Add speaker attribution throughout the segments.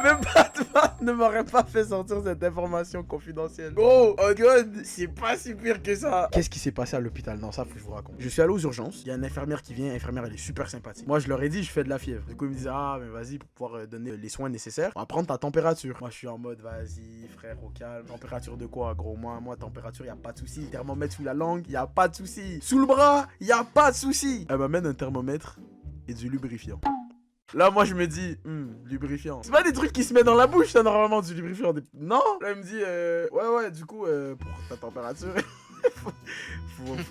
Speaker 1: Même Batman ne m'aurait pas fait sortir cette information confidentielle. Gros, oh god, c'est pas si pire que ça. Qu'est-ce qui s'est passé à l'hôpital? Non, ça faut que je vous raconte. Je suis allé aux urgences, il y a une infirmière qui vient, l'infirmière elle est super sympathique. Moi je leur ai dit je fais de la fièvre. Du coup ils me disent ah mais vas-y pour pouvoir donner les soins nécessaires, on va prendre ta température. Moi je suis en mode vas-y frère au calme. Température de quoi gros? Moi température y a pas de souci. Thermomètre sous la langue, y a pas de souci. Sous le bras, y a pas de souci. Elle m'amène un thermomètre et du lubrifiant. Là, moi, je me dis, lubrifiant. C'est pas des trucs qui se mettent dans la bouche, ça, normalement, du lubrifiant. Non. Là, elle me dit, ouais, du coup, pour ta température,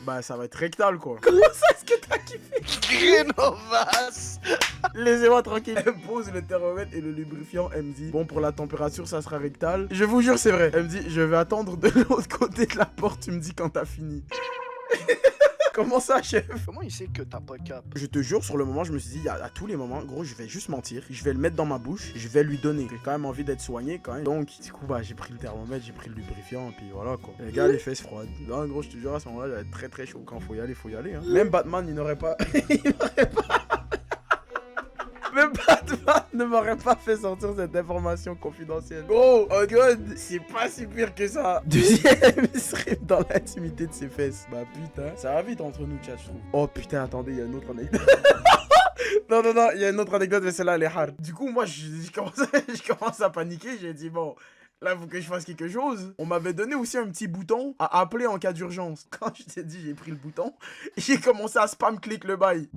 Speaker 1: bah, ça va être rectal, quoi. Comment ça, est-ce que t'as kiffé?
Speaker 2: Grenovas.
Speaker 1: Laissez-moi tranquille. Elle pose le thermomètre et le lubrifiant. Elle me dit, bon, pour la température, ça sera rectal. Je vous jure, c'est vrai. Elle me dit, je vais attendre de l'autre côté de la porte. Tu me dis quand t'as fini. Comment ça, chef?
Speaker 2: Comment il sait que t'as pas cap?
Speaker 1: Je te jure, sur le moment, je me suis dit, à tous les moments, gros, je vais juste mentir. Je vais le mettre dans ma bouche, je vais lui donner. J'ai quand même envie d'être soigné, quand même. Donc, du coup, bah, j'ai pris le thermomètre, j'ai pris le lubrifiant, et puis voilà, quoi. Les gars, les fesses froides. Non, gros, je te jure, à ce moment-là, j'allais être très très chaud. Quand faut y aller, hein. Même Batman, il n'aurait pas... Même Batman ne m'aurait pas fait sortir cette information confidentielle. Gros, oh god, c'est pas si pire que ça. Deuxième stream dans l'intimité de ses fesses. Bah putain, ça va vite entre nous, chat, je trouve. Oh putain, attendez, il y a une autre anecdote. Non, il y a une autre anecdote, mais celle-là, elle est hard. Du coup, moi, je commence à paniquer. J'ai dit, bon, là, il faut que je fasse quelque chose. On m'avait donné aussi un petit bouton à appeler en cas d'urgence. Quand je t'ai dit, j'ai pris le bouton, j'ai commencé à spam click le bail.